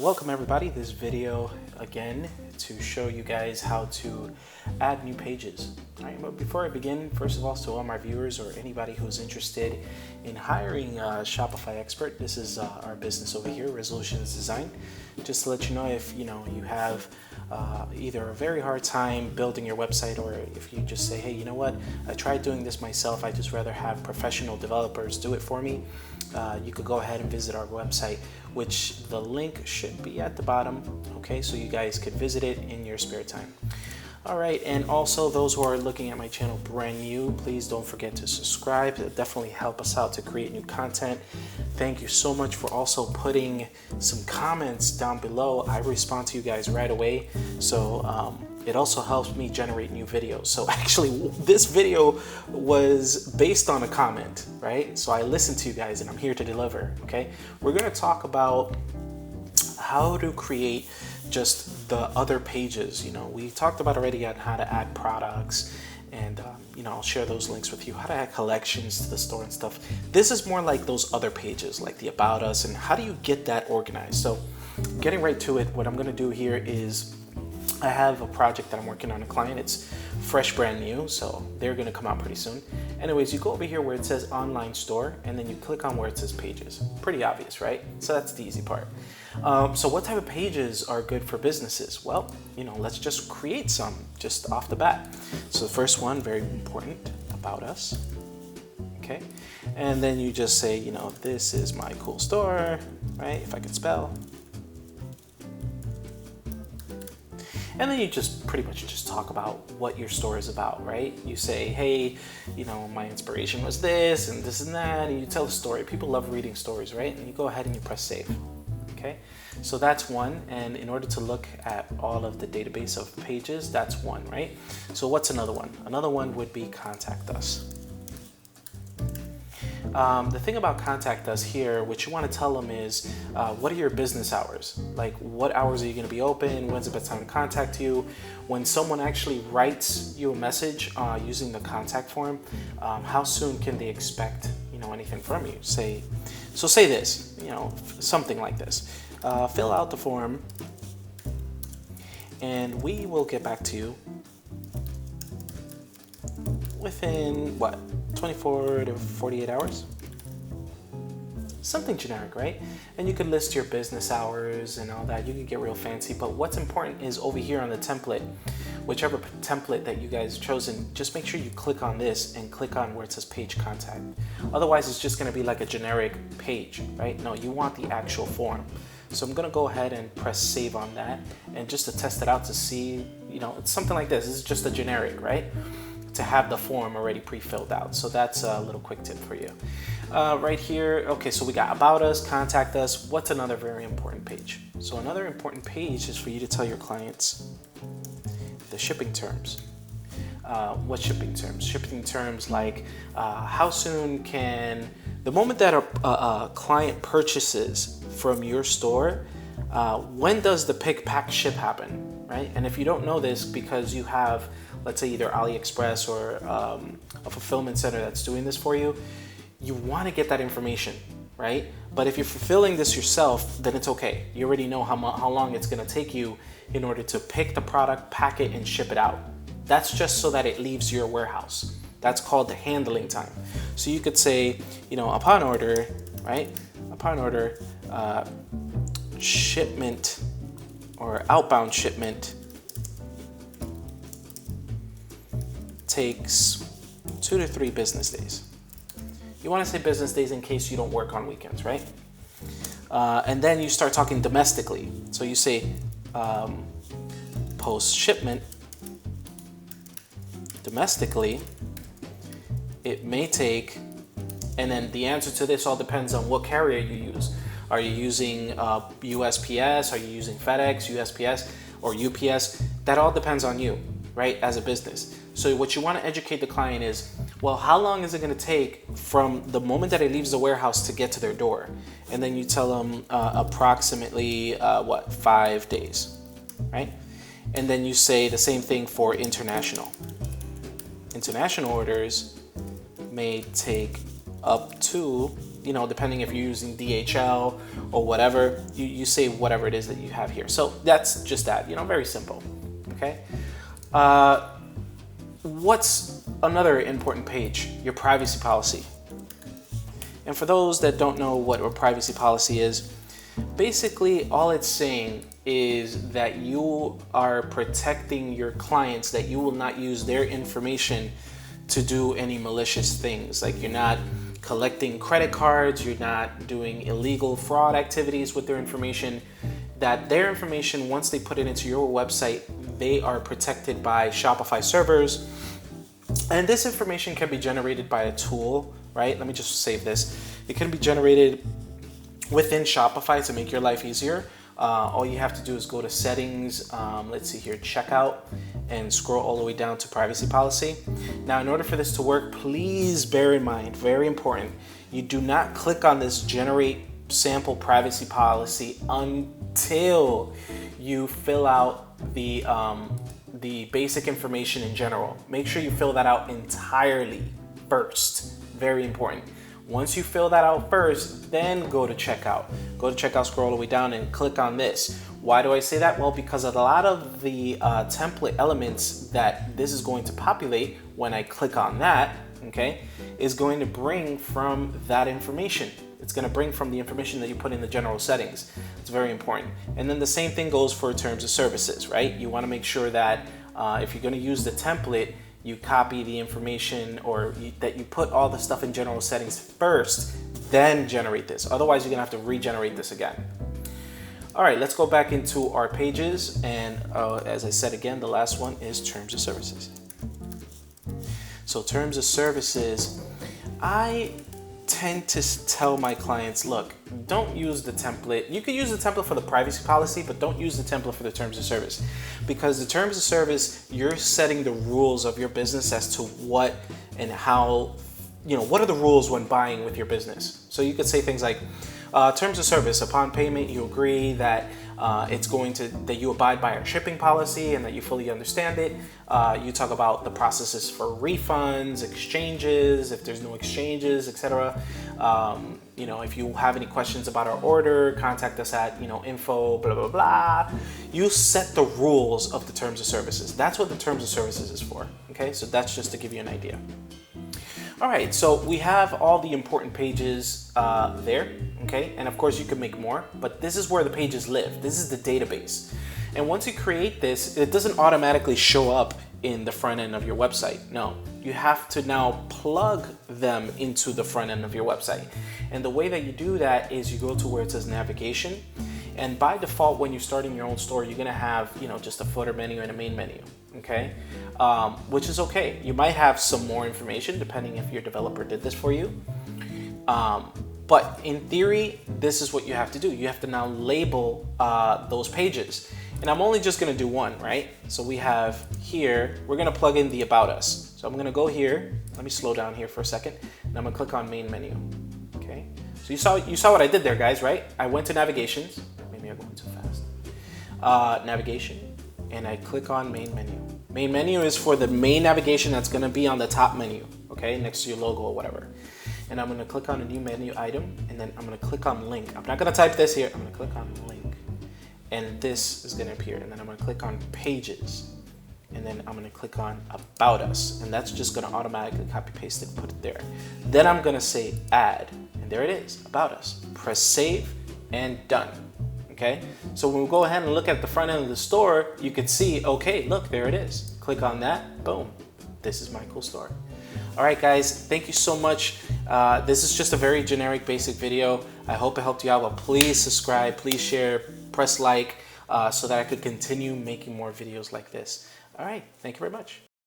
Welcome everybody. This video again to show you guys how to add new pages. All right, but before I begin, first of all, to all my viewers or anybody who's interested in hiring a Shopify expert, this is our business over here, Resolutions Design. Just to let you know, if you have either a very hard time building your website, or if you just say, hey, you know what, I tried doing this myself, I just rather have professional developers do it for me, you could go ahead and visit our website, which the link should be at the bottom, okay, so you guys could visit it in your spare time. All right, and also those who are looking at my channel brand new, please don't forget to subscribe. It'll definitely help us out to create new content. Thank you so much for also putting some comments down below. I respond to you guys right away, so it also helps me generate new videos. So actually, this video was based on a comment, right? So I listened to you guys and I'm here to deliver, okay? We're gonna talk about how to create just the other pages. We talked about already on how to add products, and I'll share those links with you, how to add collections to the store and stuff. This is more like those other pages, like the About Us, and how do you get that organized? So getting right to it, what I'm gonna do here is I have a project that I'm working on a client. It's fresh, brand new, so they're gonna come out pretty soon. Anyways, you go over here where it says online store, and then you click on where it says pages. Pretty obvious, right? So that's the easy part. So what type of pages are good for businesses? Well, let's just create some just off the bat. So the first one, very important, About Us, okay? And then you just say, this is my cool store, right? If I could spell. And then you just pretty much just talk about what your store is about, right? You say, hey, my inspiration was this and this and that, and you tell the story. People love reading stories, right? And you go ahead and you press save, okay? So that's one, and in order to look at all of the database of pages, that's one, right? So what's another one? Another one would be Contact Us. The thing about Contact Us here, what you want to tell them is, what are your business hours? Like, what hours are you going to be open? When's the best time to contact you? When someone actually writes you a message using the contact form, how soon can they expect, anything from you? Say this, something like this. Fill out the form, and we will get back to you within, 24 to 48 hours? Something generic, right? And you could list your business hours and all that. You could get real fancy, but what's important is over here on the template, whichever template that you guys have chosen, just make sure you click on this and click on where it says page contact. Otherwise, it's just gonna be like a generic page, right? No, you want the actual form. So I'm gonna go ahead and press save on that, and just to test it out to see, it's something like this. This is just a generic, right? To have the form already pre-filled out. So that's a little quick tip for you. Right here, okay, so we got About Us, Contact Us. What's another very important page? So another important page is for you to tell your clients the shipping terms. What shipping terms? Shipping terms like how soon can, the moment that a client purchases from your store, when does the pick, pack, ship happen, right? And if you don't know this because you have, let's say, either AliExpress or a fulfillment center that's doing this for you, you want to get that information, right? But if you're fulfilling this yourself, then it's okay. You already know how long it's going to take you in order to pick the product, pack it, and ship it out. That's just so that it leaves your warehouse. That's called the handling time. So you could say, upon order, right? Upon order, shipment or outbound shipment takes 2 to 3 business days. You want to say business days in case you don't work on weekends, right? And then you start talking domestically. So you say post shipment, domestically, it may take, and then the answer to this all depends on what carrier you use. Are you using USPS? Are you using FedEx, USPS, or UPS? That all depends on you, right, as a business. So what you want to educate the client is, well, how long is it going to take from the moment that it leaves the warehouse to get to their door? And then you tell them approximately, 5 days, right? And then you say the same thing for international. International orders may take up to depending if you're using DHL or whatever, you say whatever it is that you have here. So that's just that, very simple. Okay. What's another important page? Your privacy policy. And for those that don't know what a privacy policy is, basically all it's saying is that you are protecting your clients, that you will not use their information to do any malicious things. Like you're not collecting credit cards, you're not doing illegal fraud activities with their information, that their information, once they put it into your website, they are protected by Shopify servers. And this information can be generated by a tool, right? Let me just save this. It can be generated within Shopify to make your life easier. All you have to do is go to settings, let's see here, checkout, and scroll all the way down to privacy policy. Now, in order for this to work, please bear in mind, very important, you do not click on this generate sample privacy policy until you fill out the basic information in general. Make sure you fill that out entirely first. Very important. Once you fill that out first, then go to checkout. Go to checkout, scroll all the way down, and click on this. Why do I say that? Well, because a lot of the template elements that this is going to populate when I click on that, okay, is going to bring from that information. It's going to bring from the information that you put in the general settings. It's very important. And then the same thing goes for terms of services, right? You want to make sure that if you're going to use the template, you copy the information that you put all the stuff in general settings first, then generate this. Otherwise, you're gonna have to regenerate this again. All right, let's go back into our pages. And as I said again, the last one is terms of services. So terms of services, I tend to tell my clients, look, don't use the template. You could use the template for the privacy policy, but don't use the template for the terms of service, because the terms of service, you're setting the rules of your business as to what and how, what are the rules when buying with your business. So you could say things like, terms of service, upon payment, you agree that that you abide by our shipping policy and that you fully understand it. You talk about the processes for refunds, exchanges, if there's no exchanges, etc. If you have any questions about our order, contact us at, info, blah, blah, blah. You set the rules of the terms of services. That's what the terms of services is for. Okay, so that's just to give you an idea. All right, so we have all the important pages there, okay? And of course you can make more, but this is where the pages live. This is the database. And once you create this, it doesn't automatically show up in the front end of your website. No, you have to now plug them into the front end of your website. And the way that you do that is you go to where it says navigation. And by default, when you're starting your own store, you're gonna have, just a footer menu and a main menu, okay? Which is okay. You might have some more information depending if your developer did this for you. But in theory, this is what you have to do. You have to now label those pages. And I'm only just gonna do one, right? So we have here, we're gonna plug in the About Us. So I'm gonna go here, let me slow down here for a second, and I'm gonna click on main menu, okay? So you saw what I did there, guys, right? I went to navigations, maybe I'm going too fast. Navigation, and I click on main menu. Main menu is for the main navigation that's gonna be on the top menu, okay? Next to your logo or whatever. And I'm gonna click on a new menu item, and then I'm gonna click on link. I'm not gonna type this here, I'm gonna click on link. And this is gonna appear, and then I'm gonna click on pages, and then I'm gonna click on About Us, and that's just gonna automatically copy paste it and put it there. Then I'm gonna say add, and there it is, About Us. Press save and done. Okay, so when we go ahead and look at the front end of the store, you could see, okay, look, there it is. Click on that, boom, this is my cool store. All right, guys, thank you so much. This is just a very generic, basic video. I hope it helped you out, but please subscribe, please share, press like, so that I could continue making more videos like this. All right, thank you very much.